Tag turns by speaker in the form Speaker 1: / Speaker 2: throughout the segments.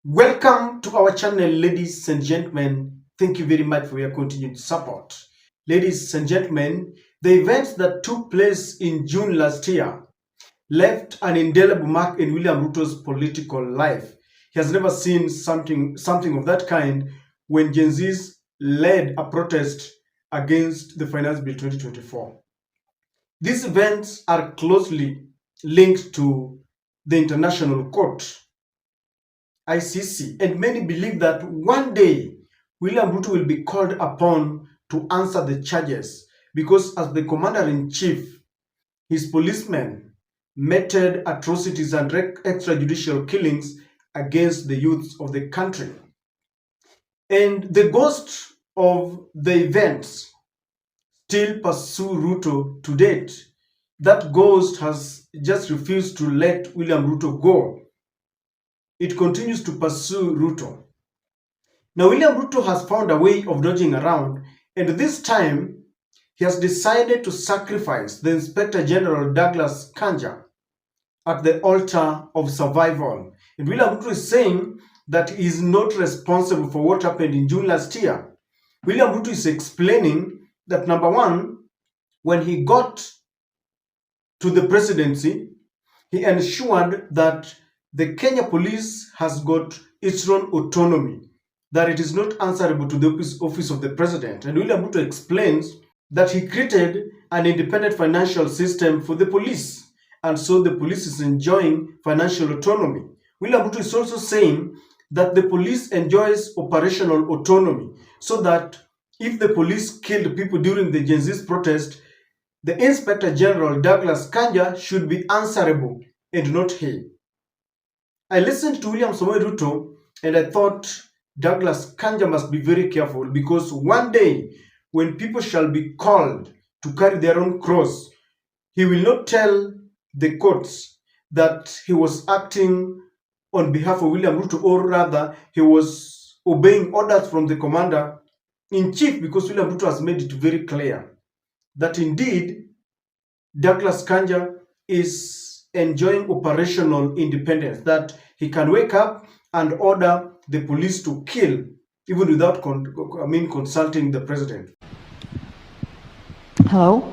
Speaker 1: Welcome to our channel, ladies and gentlemen. Thank you very much for your continued support. Ladies and gentlemen, the events that took place in June last year left an indelible mark in William Ruto's political life. He has never seen something of that kind when Gen Zs led a protest against the Finance Bill 2024. These events are closely linked to the International Court, ICC, and many believe that one day William Ruto will be called upon to answer the charges because, as the commander-in-chief, his policemen meted atrocities and extrajudicial killings against the youths of the country. And the ghost of the events still pursue Ruto to date. That ghost has just refused to let William Ruto go. It continues to pursue Ruto. Now, William Ruto has found a way of dodging around, and this time he has decided to sacrifice the Inspector General Douglas Kanja at the altar of survival. And William Ruto is saying that he is not responsible for what happened in June last year. William Ruto is explaining that, number one, when he got to the presidency, he ensured that the Kenya police has got its own autonomy, that it is not answerable to the office of the president. And William Ruto explains that he created an independent financial system for the police, and so the police is enjoying financial autonomy. William Ruto is also saying that the police enjoys operational autonomy, so that if the police killed people during the Gen Z's protest, the Inspector General Douglas Kanja should be answerable and not he. I listened to William Samoei Ruto and I thought Douglas Kanja must be very careful, because one day when people shall be called to carry their own cross, he will not tell the courts that he was acting on behalf of William Ruto, or rather he was obeying orders from the commander-in-chief, because William Ruto has made it very clear that indeed Douglas Kanja is enjoying operational independence, that he can wake up and order the police to kill even without consulting the president.
Speaker 2: Hello,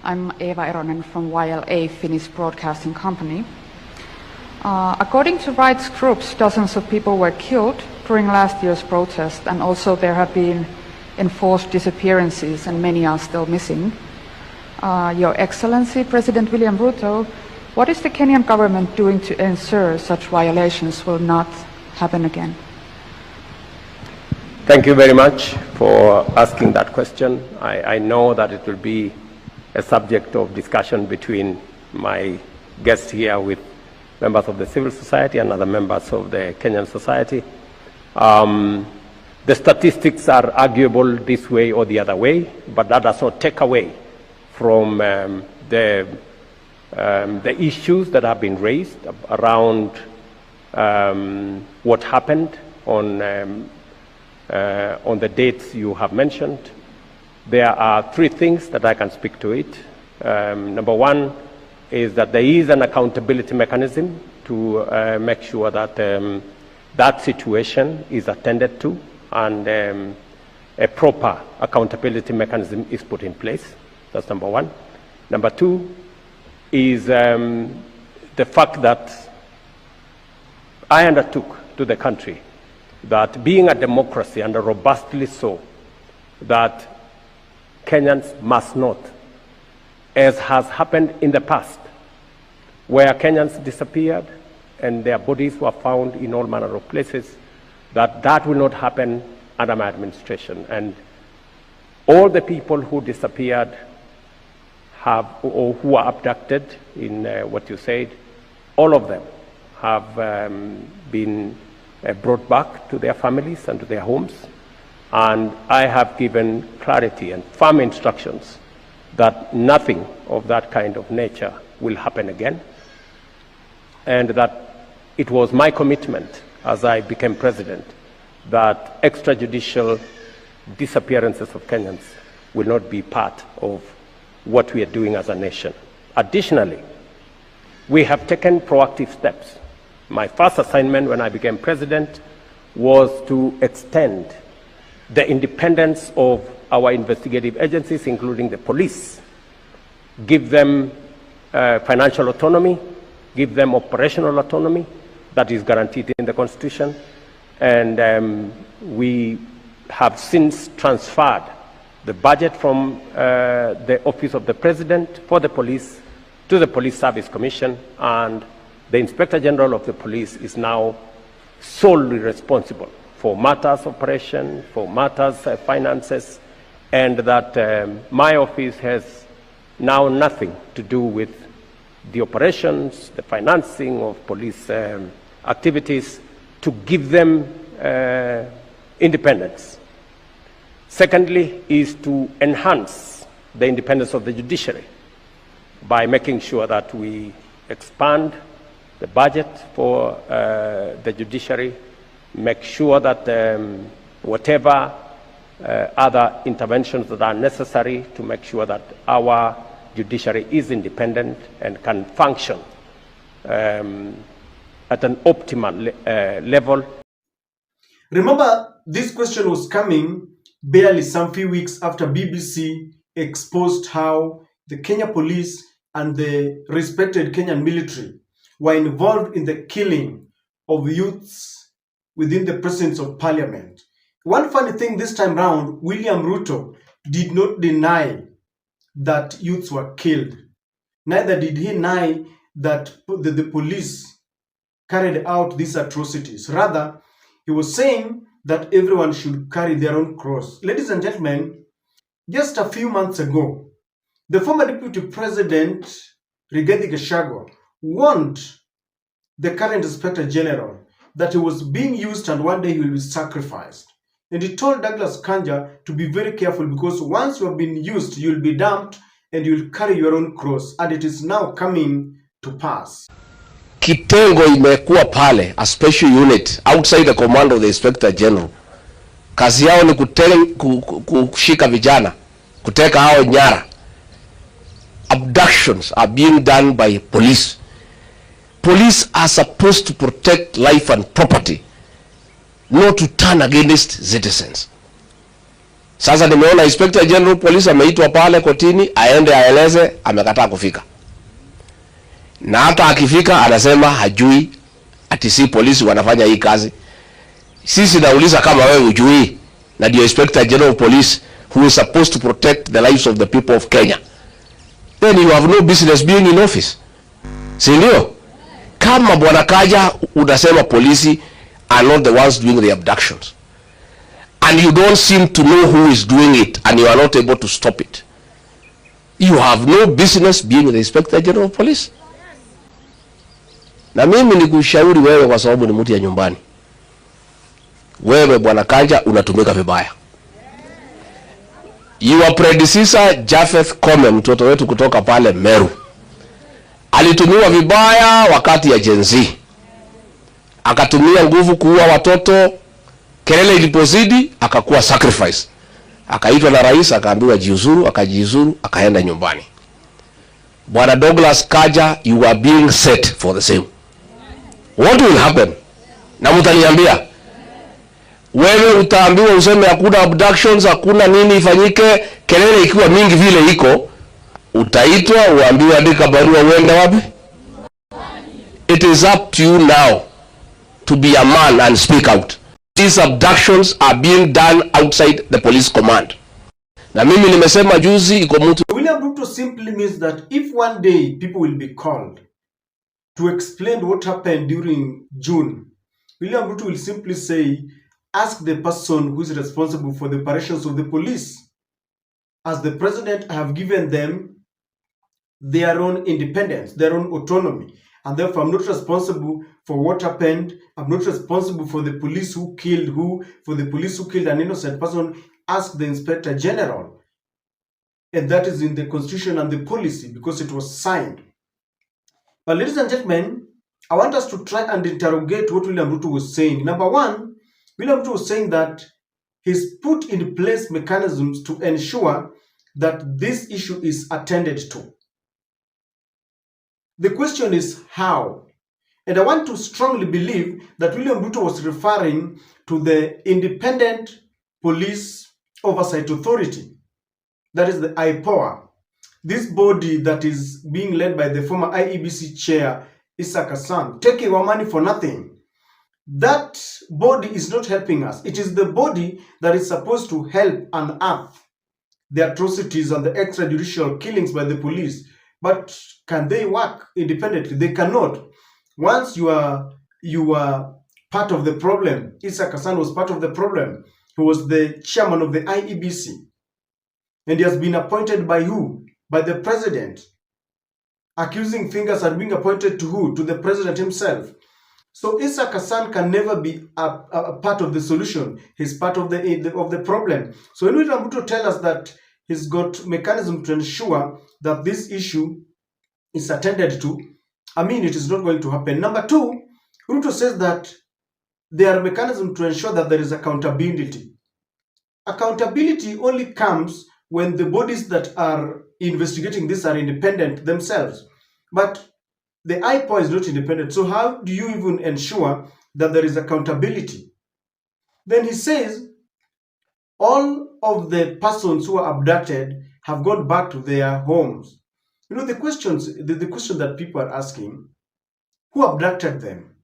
Speaker 2: I'm Eva Eronen from YLA Finnish Broadcasting Company. According to rights groups, dozens of people were killed during last year's protest, and also there have been enforced disappearances and many are still missing. Your Excellency, President William Ruto, what is the Kenyan government doing to ensure such violations will not happen again?
Speaker 3: Thank you very much for asking that question. I know that it will be a subject of discussion between my guests here with members of the civil society and other members of the Kenyan society. The statistics are arguable this way or the other way, but that does not take away from the issues that have been raised around what happened on the dates you have mentioned. There are three things that I can speak to it. Number one is that there is an accountability mechanism to make sure that that situation is attended to, and a proper accountability mechanism is put in place. That's number one. Number two is the fact that I undertook to the country that, being a democracy, and robustly so, that Kenyans must not, as has happened in the past, where Kenyans disappeared and their bodies were found in all manner of places, that will not happen under my administration. And all the people who disappeared or who were abducted in what you said, all of them have been brought back to their families and to their homes. And I have given clarity and firm instructions that nothing of that kind of nature will happen again, and that it was my commitment as I became president that extrajudicial disappearances of Kenyans will not be part of what we are doing as a nation. Additionally, we have taken proactive steps. My first assignment when I became president was to extend the independence of our investigative agencies, including the police, give them financial autonomy, give them operational autonomy that is guaranteed in the Constitution. And we have since transferred the budget from the Office of the President for the police to the Police Service Commission, and the Inspector General of the Police is now solely responsible for matters operation, for matters finances, and that my office has now nothing to do with the operations, the financing of police activities, to give them independence. Secondly is to enhance the independence of the judiciary by making sure that we expand the budget for the judiciary, make sure that whatever other interventions that are necessary to make sure that our judiciary is independent and can function at an optimal level.
Speaker 1: Remember, this question was coming barely some few weeks after BBC exposed how the Kenya police and the respected Kenyan military were involved in the killing of youths within the presence of parliament. One funny thing this time round, William Ruto did not deny that youths were killed. Neither did he deny that the police carried out these atrocities. Rather, he was saying that everyone should carry their own cross. Ladies and gentlemen, just a few months ago, the former Deputy President, Rigathi Gachagua, warned the current Inspector General that he was being used and one day he will be sacrificed. And he told Douglas Kanja to be very careful, because once you have been used, you'll be dumped and you'll carry your own cross. And it is now coming to pass.
Speaker 4: Kitengo imekuwa pale, a special unit outside the command of the Inspector General. Kazi yao ni kushika vijana, kuteka hao nyara. Abductions are being done by police. Police are supposed to protect life and property, not to turn against citizens. Sasa nimeona Inspector General Police ameitwa pale kotini aende aeleze, amekataa kufika. Na hata akifika anasema hajui ati si polisi wanafanya hii kazi. Sisi nauliza kama wewe hujui na ndio Inspector General Police who is supposed to protect the lives of the people of Kenya, then you have no business being in office. Si ndio? Kama bwana Kanja unasema polisi are not the ones doing the abductions, and you don't seem to know who is doing it, and you are not able to stop it, you have no business being the Inspector General of Police. Na mimi nikushauri wewe, kwa sababu ni mtu ya nyumbani, wewe bwana Kanja unatumika vibaya. Your predecessor Japheth Kome, mtoto wetu kutoka pale Meru, alitumiwa vibaya wakati ya Gen Z. Akatumia nguvu kuua watoto, kelele ilipozidi akakuwa sacrifice. Akaitwa na rais, akaambiwa jiuzuru, akajiuzuru, akaenda nyumbani. Bwana Douglas Kanja, you are being set for the same. What will happen? Na mtaniambia. Wewe utaambiwa useme hakuna abductions, hakuna nini ifanyike, kelele ikiwa mingi vile iko, utaitwa uambiwe andika barua uende wapi? It is up to you now to be a man and speak out. These abductions are being done outside the police command. Na mimi nimesema juzi iko mtu.
Speaker 1: William Ruto simply means that if one day people will be called to explain what happened during June, William Ruto will simply say, ask the person who is responsible for the operations of the police. As the president, I have given them their own independence, their own autonomy. And therefore, I'm not responsible for what happened. I'm not responsible for the police who killed who, for the police who killed an innocent person. Ask the Inspector General. And that is in the Constitution and the policy, because it was signed. But ladies and gentlemen, I want us to try and interrogate what William Ruto was saying. Number one, William Ruto was saying that he's put in place mechanisms to ensure that this issue is attended to. The question is how? And I want to strongly believe that William Ruto was referring to the Independent Police Oversight Authority, that is the IPOA. This body that is being led by the former IEBC chair, Issa Hassan, taking our money for nothing. That body is not helping us. It is the body that is supposed to help unearth the atrocities and the extrajudicial killings by the police. But can they work independently? They cannot. Once you are part of the problem, Issa Hassan was part of the problem. He was the chairman of the IEBC. And he has been appointed by who? By the president. Accusing fingers are being appointed to who? To the president himself. So Issa Hassan can never be a part of the solution. He's part of the problem. So when William Ruto tell us that he's got mechanism to ensure that this issue is attended to, I mean, it is not going to happen. Number two, Ruto says that there are mechanisms to ensure that there is accountability. Accountability only comes when the bodies that are investigating this are independent themselves. But the IPOA is not independent. So how do you even ensure that there is accountability? Then he says all of the persons who are abducted have gone back to their homes. You know, the question that people are asking, who abducted them?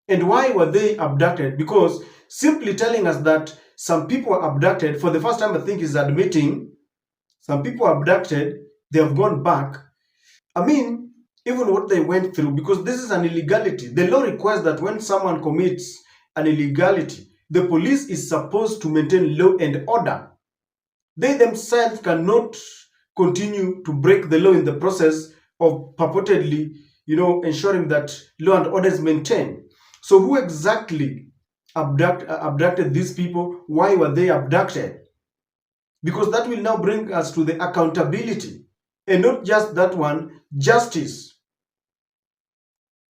Speaker 1: And why were they abducted? Because simply telling us that some people were abducted, for the first time I think is admitting some people were abducted, they have gone back. I mean, even what they went through, because this is an illegality. The law requires that when someone commits an illegality, the police is supposed to maintain law and order. They themselves cannot continue to break the law in the process of purportedly, ensuring that law and order is maintained. So who exactly abducted these people? Why were they abducted? Because that will now bring us to the accountability. And not just that one, justice.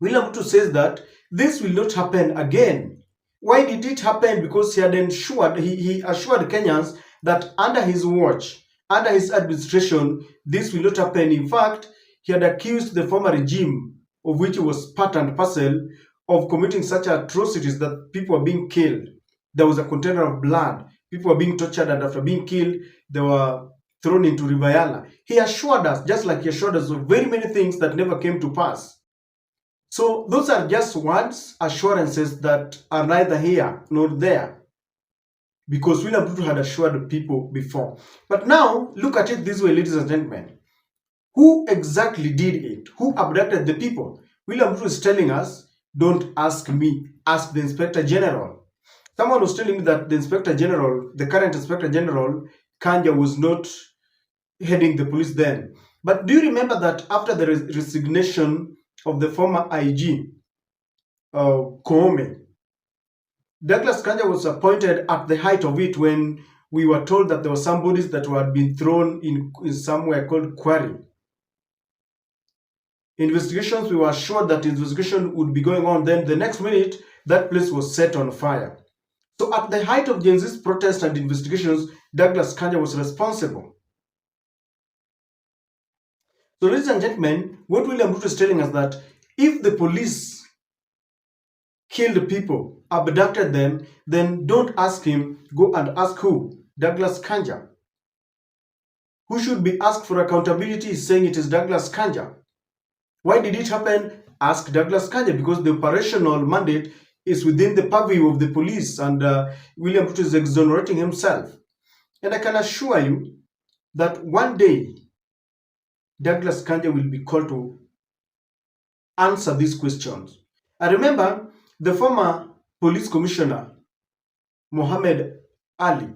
Speaker 1: William Ruto says that this will not happen again. Why did it happen? Because he assured Kenyans that under his watch, under his administration, this will not happen. In fact, he had accused the former regime, of which he was part and parcel, of committing such atrocities that people were being killed. There was a container of blood. People were being tortured, and after being killed, they were thrown into River Yala. He assured us, just like he assured us of very many things that never came to pass. So those are just words, assurances that are neither here nor there. Because William Ruto had assured people before. But now, look at it this way, ladies and gentlemen. Who exactly did it? Who abducted the people? William Ruto is telling us, don't ask me, ask the Inspector General. Someone was telling me that the Inspector General, the current Inspector General, Kanja, was not heading the police then. But do you remember that after the resignation of the former IG, Koome, Douglas Kanja was appointed at the height of it when we were told that there were some bodies that had been thrown in somewhere called Quarry. Investigations, we were assured that investigation would be going on. Then the next minute, that place was set on fire. So at the height of Gen Z's protests and investigations, Douglas Kanja was responsible. So ladies and gentlemen, what William Ruto is telling us that if the police killed people, abducted them, then don't ask him, go and ask who? Douglas Kanja. Who should be asked for accountability is saying it is Douglas Kanja. Why did it happen? Ask Douglas Kanja, because the operational mandate is within the purview of the police, and William Ruto is exonerating himself. And I can assure you that one day, Douglas Kanja will be called to answer these questions. I remember the former police commissioner, Mohammed Ali,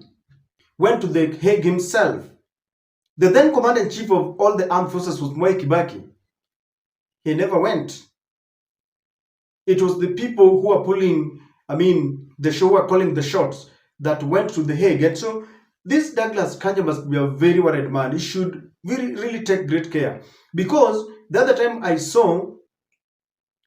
Speaker 1: went to The Hague himself. The then commander-in-chief of all the armed forces was Mwai Kibaki. He never went. It was the people who are pulling, the show are calling the shots, that went to The Hague. And so this Douglas Kanja must be a very worried man. He should really take great care. Because the other time I saw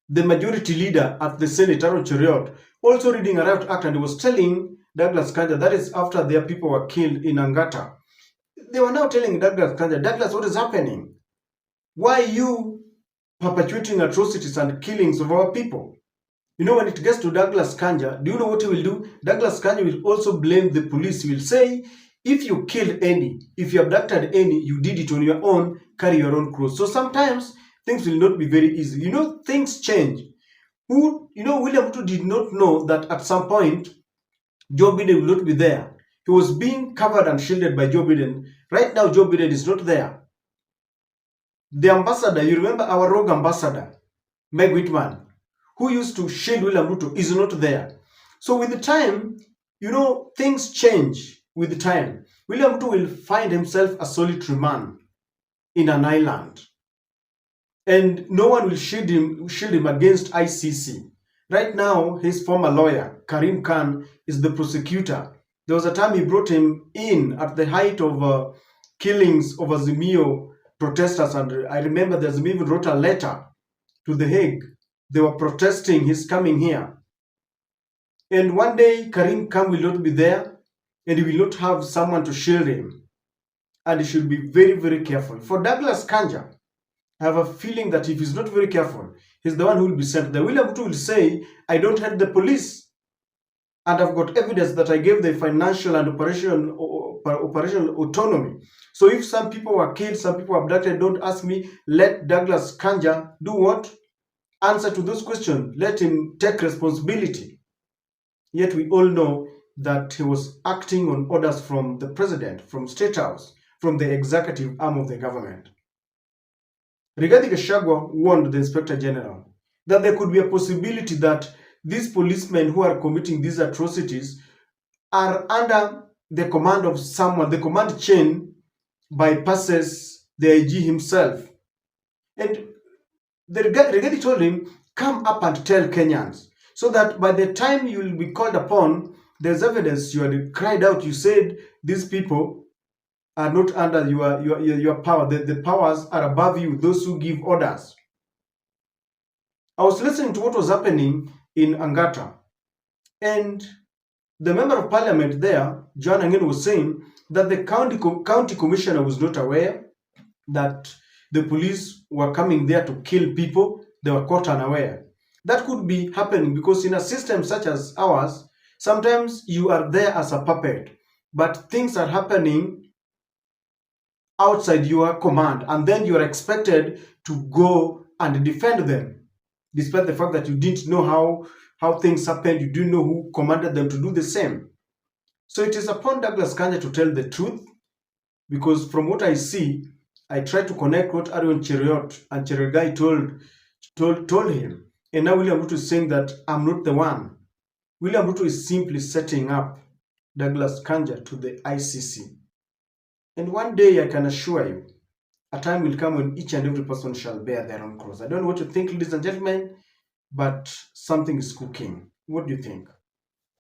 Speaker 1: the majority leader at the Senate, Aaron Cheriot, also reading a riot act, and he was telling Douglas Kanja, that is after their people were killed in Angata. They were now telling Douglas Kanja, Douglas, what is happening? Why are you perpetuating atrocities and killings of our people. You know, when it gets to Douglas Kanja, do you know what he will do? Douglas Kanja will also blame the police. He will say, if you killed any, if you abducted any, you did it on your own, carry your own cross. So sometimes things will not be very easy. You know, things change. William Ruto did not know that at some point, Joe Biden will not be there. He was being covered and shielded by Joe Biden. Right now, Joe Biden is not there. The ambassador, you remember our rogue ambassador, Meg Whitman, who used to shield William Ruto, is not there. So with the time, you know, things change with the time. William Ruto will find himself a solitary man in an island. And no one will shield him against ICC. Right now, his former lawyer, Karim Khan, is the prosecutor. There was a time he brought him in at the height of killings of Azimio protesters. And I remember the Azimio even wrote a letter to The Hague. They were protesting his coming here. And one day, Karim Khan will not be there, and he will not have someone to shield him. And he should be very, very careful. For Douglas Kanja, I have a feeling that if he's not very careful, he's the one who will be sent there. William Ruto will say, I don't hate the police. And I've got evidence that I gave the financial and operational autonomy. So if some people were killed, some people were abducted, don't ask me. Let Douglas Kanja do what? Answer to those questions. Let him take responsibility. Yet we all know that he was acting on orders from the president, from State House, from the executive arm of the government. Gachagua warned the Inspector General that there could be a possibility that these policemen who are committing these atrocities are under the command of someone. The command chain bypasses the IG himself. And the Rigathi told him, come up and tell Kenyans, so that by the time you will be called upon, there's evidence. You had cried out, you said these people are not under your power. The powers are above you, those who give orders. I was listening to what was happening in Angata, and the member of parliament there, John Angin, was saying that the county commissioner was not aware that the police were coming there to kill people. They were caught unaware. That could be happening because in a system such as ours, sometimes you are there as a puppet, but things are happening outside your command, and then you are expected to go and defend them, despite the fact that you didn't know how things happened. You didn't know who commanded them to do the same. So it is upon Douglas Kanja to tell the truth, because from what I see, I try to connect what Arion Cheriot and Cheregai told him. And now William Ruto is saying that I'm not the one. William Ruto is simply setting up Douglas Kanja to the ICC. And one day, I can assure you, a time will come when each and every person shall bear their own cross. I don't know what you think, ladies and gentlemen, but something is cooking. What do you think?